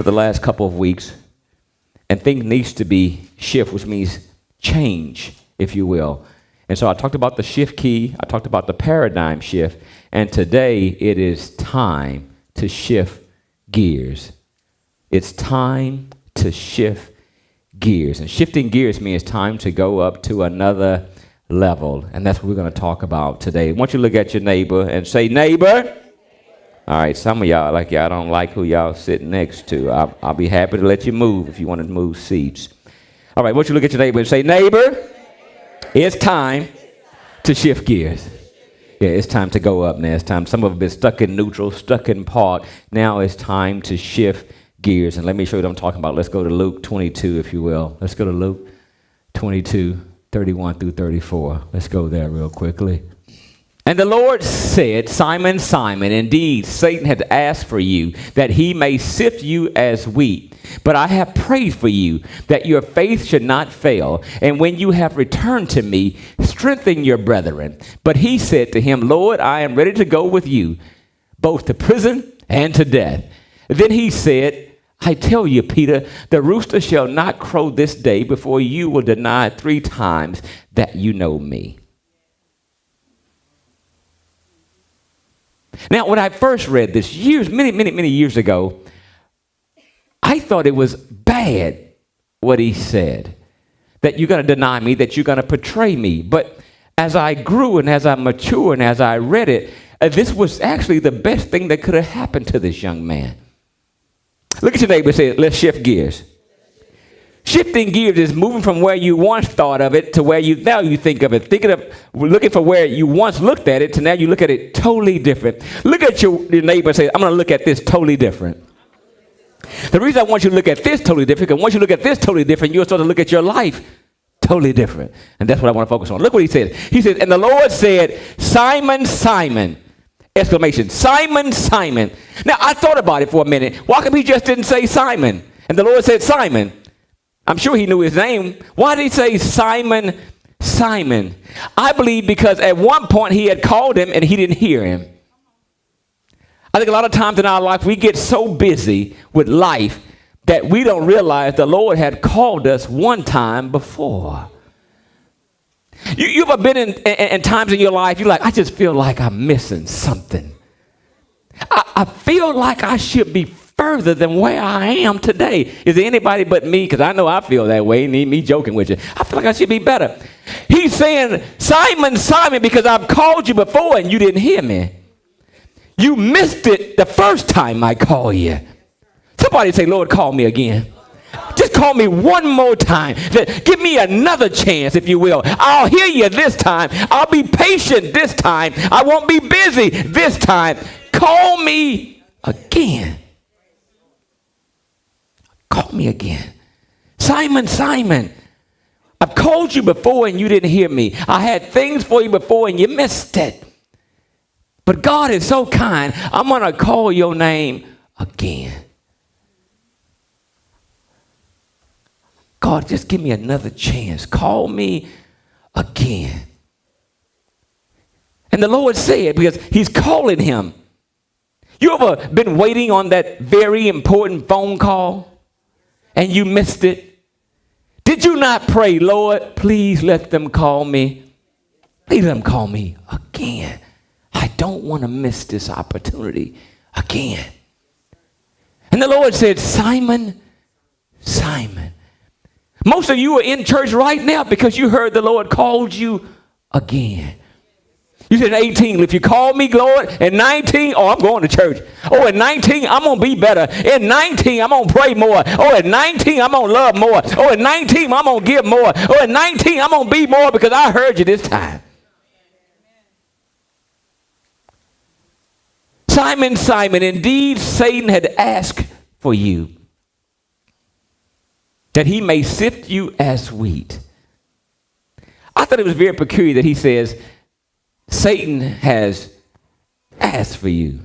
the last couple of weeks, and things needs to be shift, which means change, if you will. And so I talked about the shift key. I talked about the paradigm shift. And today it is time to shift gears. It's time to shift gears. And shifting gears means time to go up to another level. And that's what we're going to talk about today. I want you to look at your neighbor and say, neighbor. All right, some of y'all, y'all don't like who y'all sitting next to. I'll be happy to let you move if you want to move seats. All right, I want you to look at your neighbor and say, neighbor, it's time to shift gears. Yeah, it's time to go up now. It's time. Some of them have been stuck in neutral, stuck in park. Now it's time to shift gears. And let me show you what I'm talking about. Let's go to Luke 22, if you will. Let's go to Luke 22, 31 through 34. Let's go there real quickly. And the Lord said, Simon, Simon, indeed Satan had asked for you, that he may sift you as wheat. But I have prayed for you, that your faith should not fail. And when you have returned to me, strengthen your brethren. But he said to him, Lord, I am ready to go with you, both to prison and to death. Then he said, I tell you, Peter, the rooster shall not crow this day before you will deny 3 times that you know me. Now, when I first read this many years ago, I thought it was bad what he said, that you're going to deny me, that you're going to betray me. But as I grew and as I matured and as I read it, this was actually the best thing that could have happened to this young man. Look at your neighbor and say, let's shift gears. Shifting gears is moving from where you once thought of it to where now you think of it. Looking for where you once looked at it to now you look at it totally different. Look at your neighbor and say, I'm going to look at this totally different. The reason I want you to look at this totally different, because once you look at this totally different, you'll start to look at your life totally different. And that's what I want to focus on. Look what he says. He says, and the Lord said, Simon, Simon, exclamation, Simon, Simon. Now, I thought about it for a minute. Why come he just didn't say Simon? And the Lord said, Simon. I'm sure he knew his name. Why did he say Simon, Simon? I believe because at one point he had called him and he didn't hear him. I think a lot of times in our life we get so busy with life that we don't realize the Lord had called us one time before. You've ever been in times in your life you're like, I just feel like I'm missing something. I feel like I should be further than where I am today. Is there anybody but me? Because I know I feel that way. Me joking with you. I feel like I should be better. He's saying, Simon, Simon, because I've called you before and you didn't hear me. You missed it the first time I called you. Somebody say, Lord, call me again. Just call me one more time. Give me another chance, if you will. I'll hear you this time. I'll be patient this time. I won't be busy this time. Call me again. Call me again. Simon, Simon, I've called you before and you didn't hear me. I had things for you before and you missed it. But God is so kind, I'm going to call your name again. God, just give me another chance. Call me again. And the Lord said, because he's calling him. You ever been waiting on that very important phone call and you missed it? Did you not pray, Lord, please let them call me? Please let them call me again. I don't want to miss this opportunity again. And the Lord said, Simon, Simon. Most of you are in church right now because you heard the Lord called you again. You said 18, if you call me, Lord, at 19, I'm going to church. Oh, at 19, I'm going to be better. At 19, I'm going to pray more. Oh, at 19, I'm going to love more. Oh, at 19, I'm going to give more. Oh, at 19, I'm going to be more because I heard you this time. Simon, Simon, indeed Satan had asked for you, that he may sift you as wheat. I thought it was very peculiar that he says, Satan has asked for you.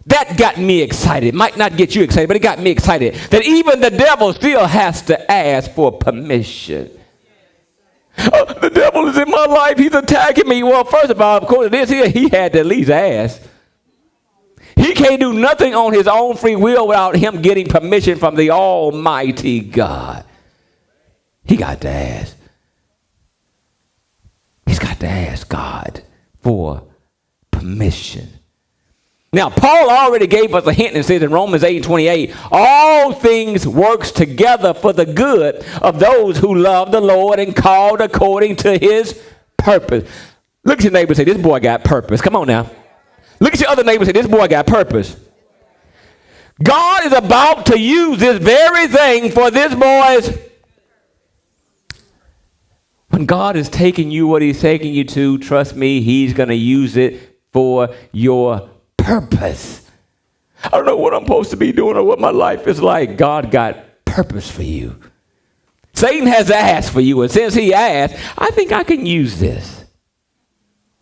That got me excited. It might not get you excited, but it got me excited. That even the devil still has to ask for permission. Oh, the devil is in my life. He's attacking me. Well, first of all, according to this here, he had to at least ask. He can't do nothing on his own free will without him getting permission from the Almighty God. He got to ask. He's got to ask God for permission. Now, Paul already gave us a hint and says in Romans 8:28, all things works together for the good of those who love the Lord and called according to his purpose. Look at your neighbor and say, this boy got purpose. Come on now. Look at your other neighbor and say, this boy got purpose. God is about to use this very thing for this boy's. When God is taking you what he's taking you to, trust me, he's going to use it for your purpose. I don't know what I'm supposed to be doing or what my life is like. God got purpose for you. Satan has asked for you, and since he asked, I think I can use this.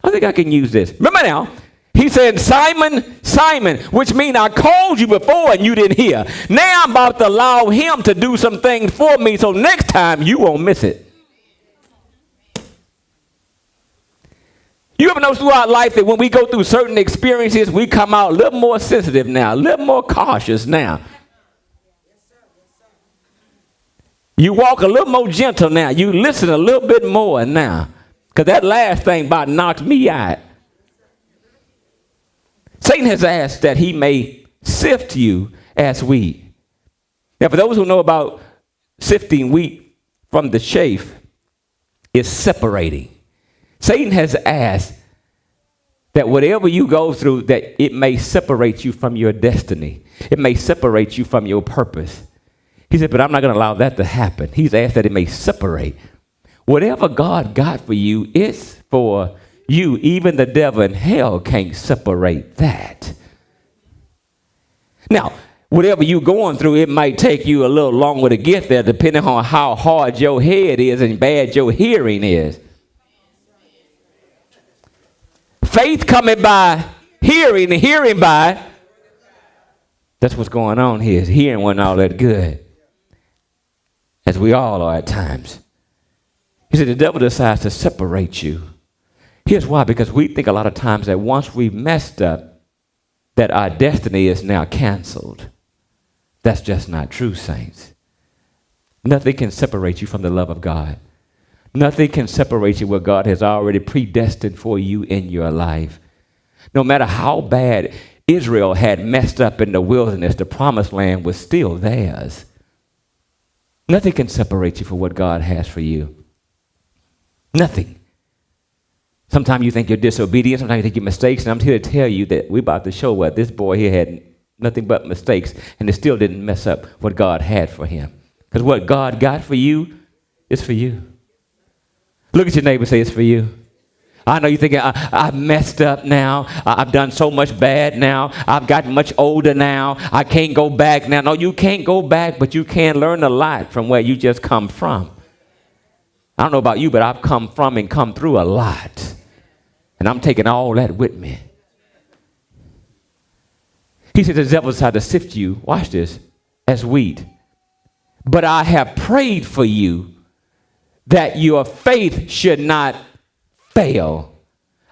I think I can use this. Remember now, he said, Simon, Simon, which means I called you before and you didn't hear. Now I'm about to allow him to do some things for me, so next time you won't miss it. You ever notice throughout life that when we go through certain experiences, we come out a little more sensitive now, a little more cautious now. You walk a little more gentle now. You listen a little bit more now. Because that last thing about knocked me out. Satan has asked that he may sift you as wheat. Now, for those who know about sifting wheat from the chaff, it's separating. Satan has asked that whatever you go through, that it may separate you from your destiny. It may separate you from your purpose. He said, but I'm not going to allow that to happen. He's asked that it may separate. Whatever God got for you, it's for you. Even the devil in hell can't separate that. Now, whatever you're going through, it might take you a little longer to get there, depending on how hard your head is and bad your hearing is. Faith coming by hearing and hearing by. That's what's going on here. Hearing wasn't all that good. As we all are at times. He said the devil decides to separate you. Here's why. Because we think a lot of times that once we've messed up, that our destiny is now canceled. That's just not true, saints. Nothing can separate you from the love of God. Nothing can separate you what God has already predestined for you in your life. No matter how bad Israel had messed up in the wilderness, the promised land was still theirs. Nothing can separate you from what God has for you. Nothing. Sometimes you think you're disobedient. Sometimes you think you're mistakes. And I'm here to tell you that we're about to show what this boy here had nothing but mistakes. And it still didn't mess up what God had for him. Because what God got for you is for you. Look at your neighbor and say, it's for you. I know you're thinking, I've messed up now. I've done so much bad now. I've gotten much older now. I can't go back now. No, you can't go back, but you can learn a lot from where you just come from. I don't know about you, but I've come from and come through a lot. And I'm taking all that with me. He said the devil tried to sift you, watch this, as wheat. But I have prayed for you that your faith should not fail.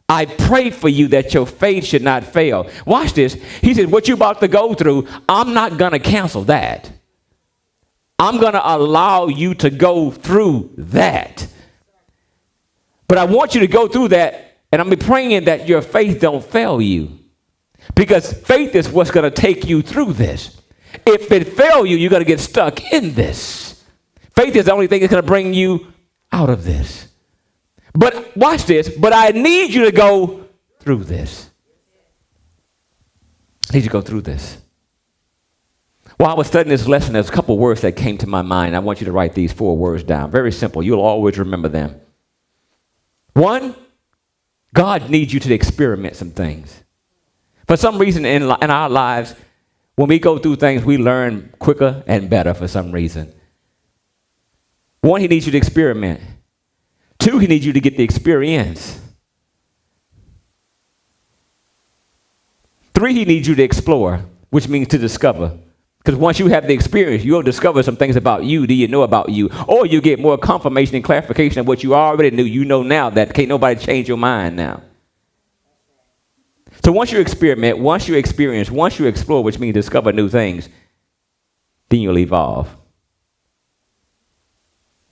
I pray for you that your faith should not fail. Watch this. He said, what you're about to go through, I'm not going to cancel that. I'm going to allow you to go through that. But I want you to go through that, and I'm praying that your faith don't fail you. Because faith is what's going to take you through this. If it fail you, you're going to get stuck in this. Faith is the only thing that's going to bring you out of this. But watch this. But I need you to go through this. I need you to go through this. While I was studying this lesson, there's a couple of words that came to my mind. I want you to write these 4 words down. Very simple. You'll always remember them. 1, God needs you to experiment some things. For some reason in our lives, when we go through things, we learn quicker and better for some reason. 1, he needs you to experiment. 2, he needs you to get the experience. 3, he needs you to explore, which means to discover. Because once you have the experience, you'll discover some things about you that you know about you. Or you get more confirmation and clarification of what you already knew. You know now that can't nobody change your mind now. So once you experiment, once you experience, once you explore, which means discover new things, then you'll evolve.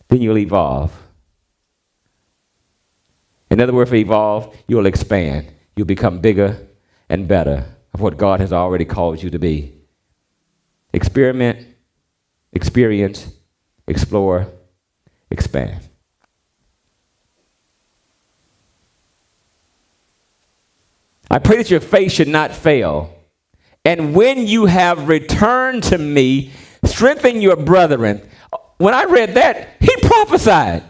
Then you'll evolve. Another word for evolve, you'll expand. You'll become bigger and better of what God has already called you to be. Experiment, experience, explore, expand. I pray that your faith should not fail. And when you have returned to me, strengthen your brethren. When I read that, he prophesied.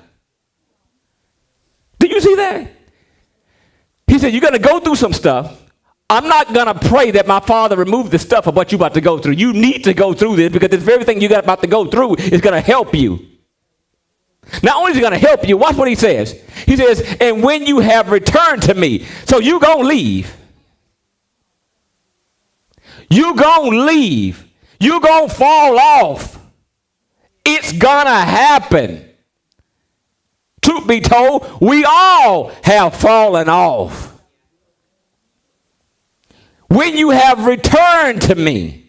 Did you see that? He said, you're going to go through some stuff. I'm not going to pray that my Father remove the stuff of what you're about to go through. You need to go through this because this very thing you got about to go through is going to help you. Not only is it going to help you, watch what he says. He says, and when you have returned to me. So you going to leave. You going to leave. You going to fall off. It's going to happen. Truth be told, we all have fallen off. When you have returned to me.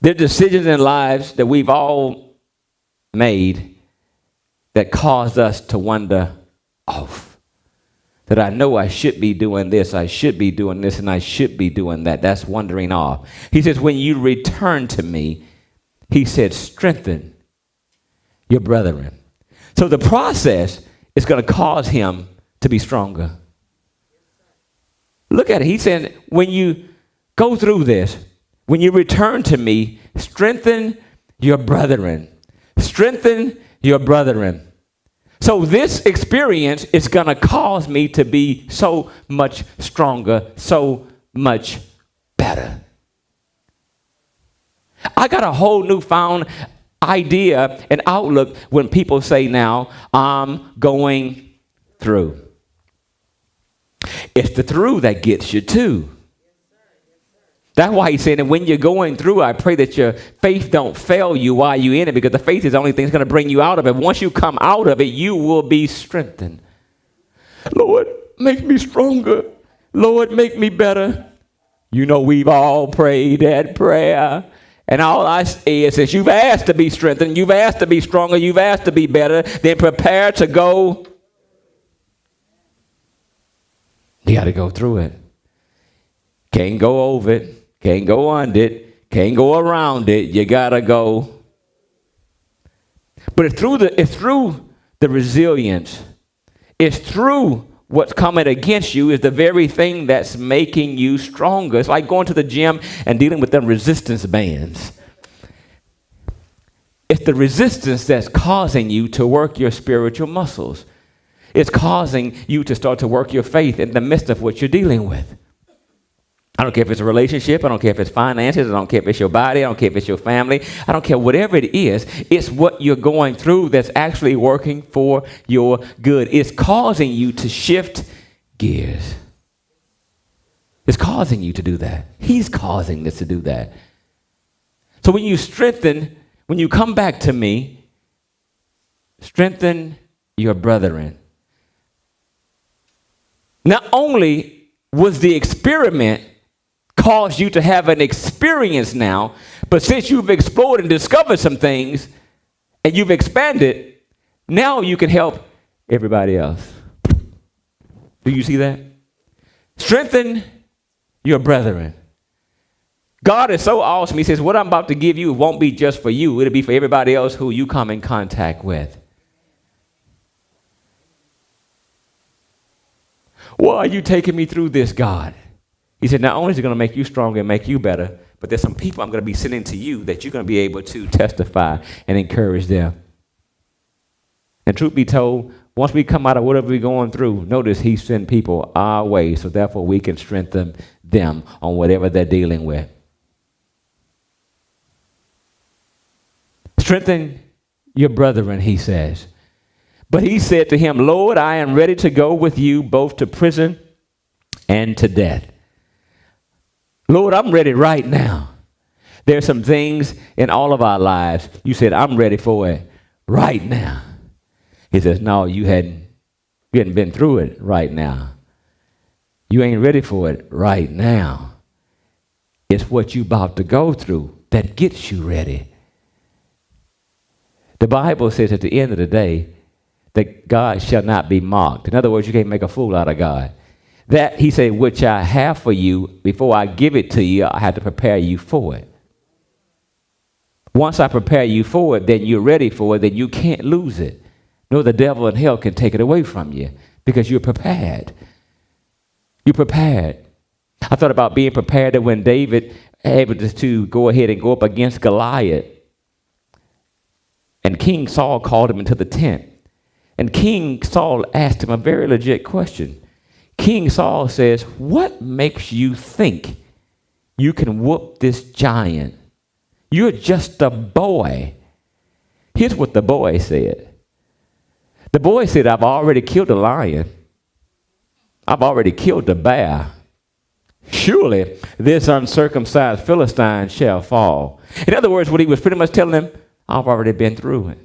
There are decisions in lives that we've all made that cause us to wander off. That I know I should be doing this, I should be doing this, and I should be doing that. That's wandering off. He says, when you return to me, he said, strengthen your brethren. So the process is going to cause him to be stronger. Look at it. He said, when you go through this, when you return to me, strengthen your brethren. Strengthen your brethren. So this experience is going to cause me to be so much stronger, so much better. I got a whole newfound idea and outlook when people say now, I'm going through. It's the through that gets you too. That's why he's saying that when you're going through, I pray that your faith don't fail you while you're in it, because the faith is the only thing that's going to bring you out of it. Once you come out of it, you will be strengthened. Lord, make me stronger. Lord, make me better. You know, we've all prayed that prayer. And all I say is, since you've asked to be strengthened, you've asked to be stronger, you've asked to be better, then prepare to go. You got to go through it. Can't go over it. Can't go under it. Can't go around it. You got to go. But it's through the resilience. It's through what's coming against you is the very thing that's making you stronger. It's like going to the gym and dealing with them resistance bands. It's the resistance that's causing you to work your spiritual muscles. It's causing you to start to work your faith in the midst of what you're dealing with. I don't care if it's a relationship. I don't care if it's finances. I don't care if it's your body. I don't care if it's your family. I don't care whatever it is. It's what you're going through that's actually working for your good. It's causing you to shift gears. It's causing you to do that. He's causing this to do that. So when you strengthen, when you come back to me, strengthen your brethren. Not only was the experiment cause you to have an experience now, but since you've explored and discovered some things and you've expanded, now you can help everybody else. Do you see that? Strengthen your brethren. God is so awesome. He says, what I'm about to give you won't be just for you. It'll be for everybody else who you come in contact with. Why are you taking me through this, God? He said, not only is it going to make you stronger and make you better, but there's some people I'm going to be sending to you that you're going to be able to testify and encourage them. And truth be told, once we come out of whatever we're going through, notice he sent people our way, so therefore we can strengthen them on whatever they're dealing with. Strengthen your brethren, he says. But he said to him, Lord, I am ready to go with you both to prison and to death. Lord, I'm ready right now. There's some things in all of our lives. You said, I'm ready for it right now. He says, no, you hadn't You hadn't been through it right now. You ain't ready for it right now. It's what you about to go through that gets you ready. The Bible says at the end of the day that God shall not be mocked. In other words, you can't make a fool out of God. That, he said, which I have for you, before I give it to you, I have to prepare you for it. Once I prepare you for it, then you're ready for it, then you can't lose it. No, the devil in hell can take it away from you because you're prepared. You're prepared. I thought about being prepared that when David able to go ahead and go up against Goliath, and King Saul called him into the tent. And King Saul asked him a very legit question. King Saul says, what makes you think you can whoop this giant? You're just a boy. Here's what the boy said. The boy said, I've already killed a lion. I've already killed a bear. Surely this uncircumcised Philistine shall fall. In other words, what he was pretty much telling him, I've already been through it.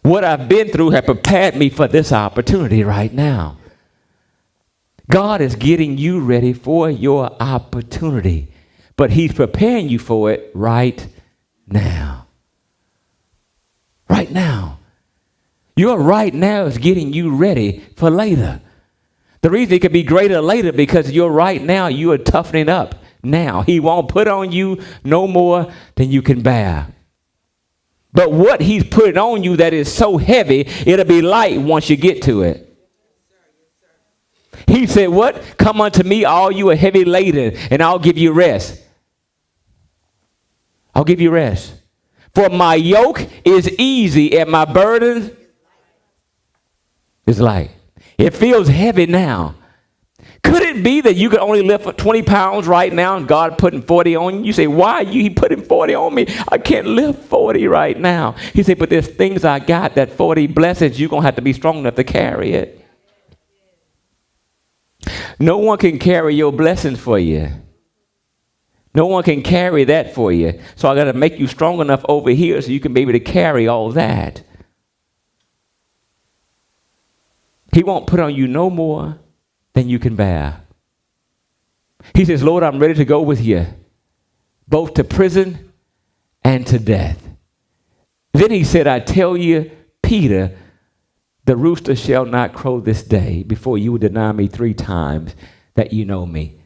What I've been through has prepared me for this opportunity right now. God is getting you ready for your opportunity, but he's preparing you for it right now. Right now. Your right now is getting you ready for later. The reason it could be greater later because you're right now, you are toughening up now. He won't put on you no more than you can bear. But what he's putting on you that is so heavy, it'll be light once you get to it. He said, what? Come unto me, all you are heavy laden, and I'll give you rest. I'll give you rest. For my yoke is easy and my burden is light. It feels heavy now. Could it be that you could only lift 20 pounds right now and God putting 40 on you? You say, why are you putting 40 on me? I can't lift 40 right now. He said, but there's things I got, that 40 blessings, you're going to have to be strong enough to carry it. No one can carry your blessings for you. No one can carry that for you. So I got to make you strong enough over here so you can be able to carry all that. He won't put on you no more than you can bear. He says, Lord, I'm ready to go with you, both to prison and to death. Then he said, I tell you, Peter, the rooster shall not crow this day before you will deny me 3 times that you know me.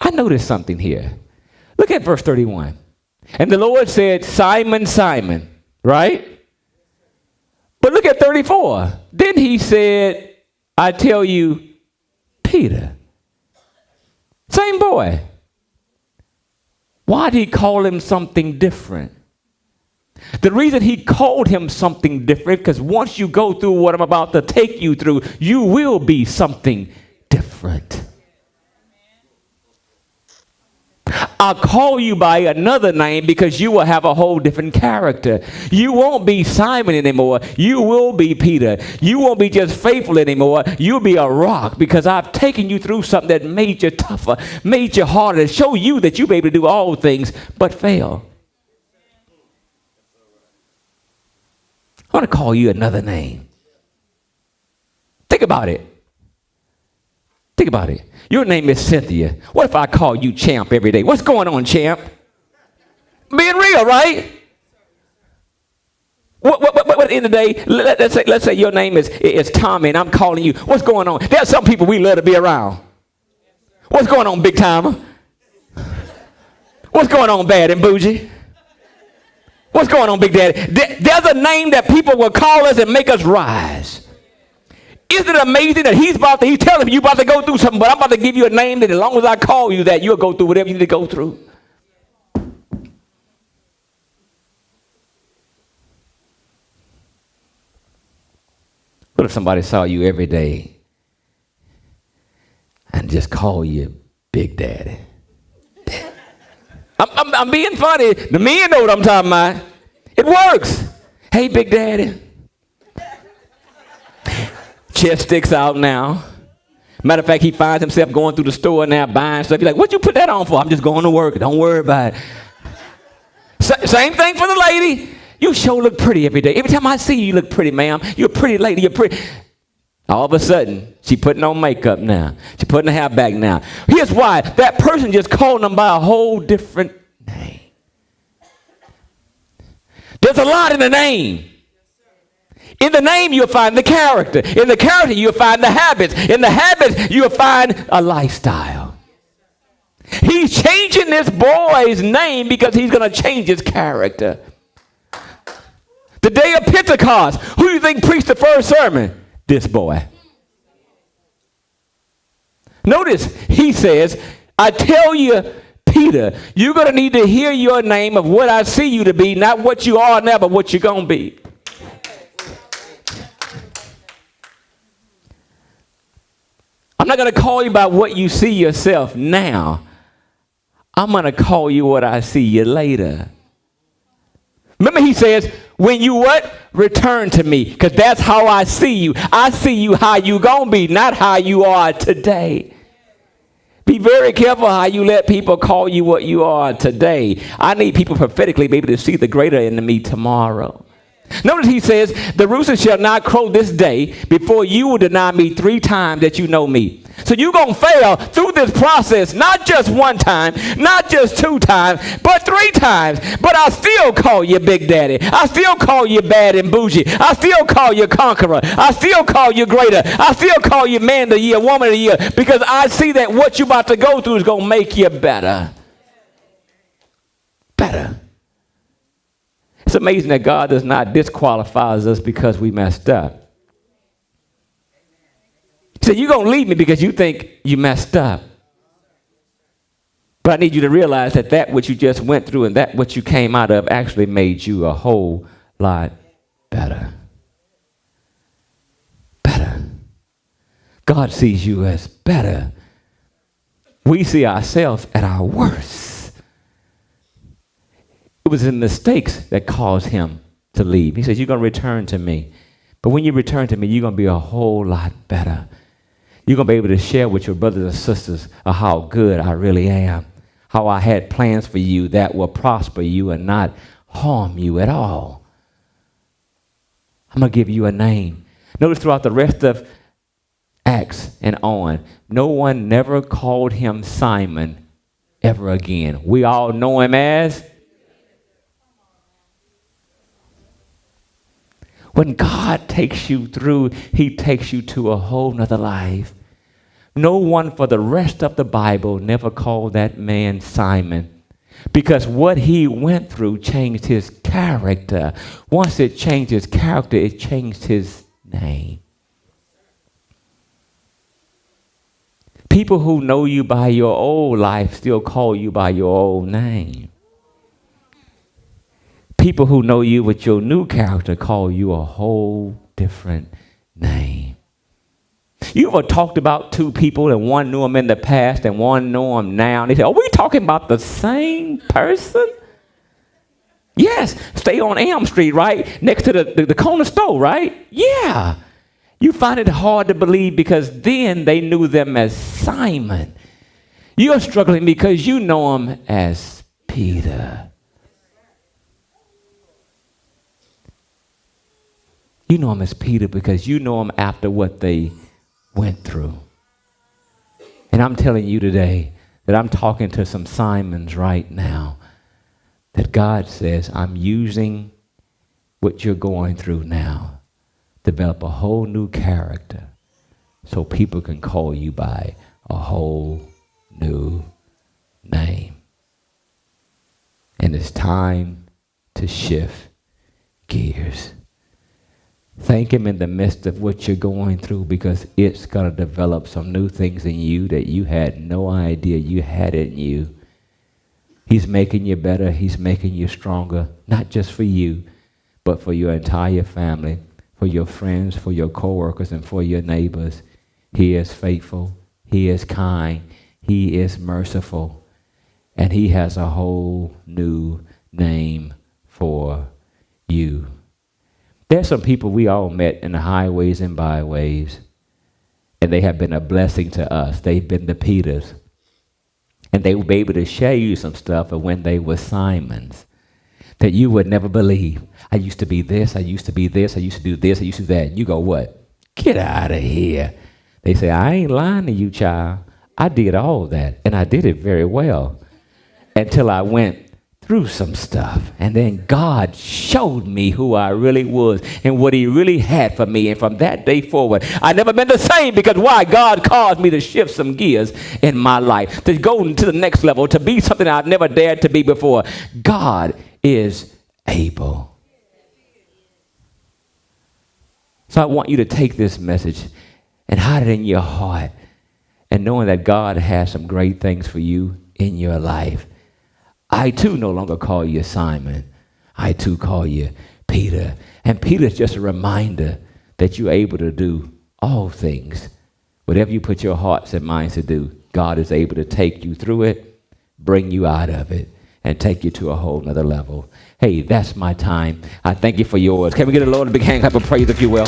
I noticed something here. Look at verse 31. And the Lord said, Simon, Simon, right? But look at 34. Then he said, I tell you, Peter. Same boy. Why did he call him something different? The reason he called him something different, because once you go through what I'm about to take you through, you will be something different. I'll call you by another name because you will have a whole different character. You won't be Simon anymore. You will be Peter. You won't be just faithful anymore. You'll be a rock because I've taken you through something that made you tougher, made you harder, to show you that you'll be able to do all things but fail. I want to call you another name. Think about it. Think about it. Your name is Cynthia. What if I call you Champ every day? What's going on, Champ? Being real, right? What at the end of the day, let's say your name is Tommy and I'm calling you. What's going on? There's some people we love to be around. What's going on, Big Timer? What's going on, Bad and Bougie? What's going on, Big Daddy? There's a name that people will call us and make us rise. Isn't it amazing that he's telling you about to go through something, but I'm about to give you a name that as long as I call you that, you'll go through whatever you need to go through. What if somebody saw you every day and just call you Big Daddy? I'm being funny. The men know what I'm talking about. It works. Hey, Big Daddy. Chest sticks out now. Matter of fact, he finds himself going through the store now buying stuff. He's like, what you put that on for? I'm just going to work. Don't worry about it. Same thing for the lady. You sure look pretty every day. Every time I see you, you look pretty, ma'am. You're a pretty lady. You're pretty. All of a sudden, she putting on makeup now. She putting her hair back now. Here's why. That person just called them by a whole different name. There's a lot in the name. In the name, you'll find the character. In the character, you'll find the habits. In the habits, you'll find a lifestyle. He's changing this boy's name because he's going to change his character. The day of Pentecost, who do you think preached the first sermon? This boy. Notice, he says, I tell you, Peter, you're going to need to hear your name of what I see you to be, not what you are now, but what you're going to be. I'm not going to call you by what you see yourself now. I'm going to call you what I see you later. Remember, he says, when you what? Return to me, because that's how I see you. I see you how you going to be, not how you are today. Be very careful how you let people call you what you are today. I need people prophetically be able to see the greater in me tomorrow. Notice he says, the rooster shall not crow this day before you will deny me 3 times that you know me. So you're going to fail through this process, not just 1 time, not just 2 times, but 3 times. But I still call you Big Daddy. I still call you bad and bougie. I still call you conqueror. I still call you greater. I still call you man of the year, woman of the year, because I see that what you're about to go through is going to make you better. Better. It's amazing that God does not disqualify us because we messed up. He said, you're going to leave me because you think you messed up. But I need you to realize that what you just went through and that what you came out of actually made you a whole lot better. Better. God sees you as better. We see ourselves at our worst. It was the mistakes that caused him to leave. He says, you're going to return to me. But when you return to me, you're going to be a whole lot better. You're going to be able to share with your brothers and sisters of how good I really am. How I had plans for you that will prosper you and not harm you at all. I'm going to give you a name. Notice throughout the rest of Acts and on, no one never called him Simon ever again. We all know him as... When God takes you through, he takes you to a whole nother life. No one for the rest of the Bible never called that man Simon, because what he went through changed his character. Once it changed his character, it changed his name. People who know you by your old life still call you by your old name. People who know you with your new character call you a whole different name. You ever talked about 2 people and one knew them in the past and one knew them now? And they say, are we talking about the same person? Yes, stay on Elm Street, right? Next to the corner store, right? Yeah. You find it hard to believe because then they knew them as Simon. You're struggling because you know him as Peter. You know him as Peter because you know him after what they went through. And I'm telling you today that I'm talking to some Simons right now, that God says, I'm using what you're going through now to develop a whole new character so people can call you by a whole new name. And it's time to shift gears. Thank him in the midst of what you're going through, because it's going to develop some new things in you that you had no idea you had in you. He's making you better. He's making you stronger, not just for you, but for your entire family, for your friends, for your coworkers, and for your neighbors. He is faithful. He is kind. He is merciful. And he has a whole new name for you. There's some people we all met in the highways and byways, and they have been a blessing to us. They've been the Peters. And they will be able to share you some stuff of when they were Simons. that you would never believe. I used to be this, I used to be this, I used to do this, I used to do that. And you go, what? Get out of here. They say, I ain't lying to you, child. I did all that, and I did it very well until I went through some stuff. And then God showed me who I really was and what he really had for me. And from that day forward, I never been the same, because why? God caused me to shift some gears in my life, to go to the next level, to be something I've never dared to be before. God is able. So I want you to take this message and hide it in your heart, and knowing that God has some great things for you in your life. I too no longer call you Simon. I too call you Peter. And Peter's just a reminder that you're able to do all things. Whatever you put your hearts and minds to do, God is able to take you through it, bring you out of it, and take you to a whole nother level. Hey, that's my time. I thank you for yours. Can we get a Lord a big hand clap of praise, if you will?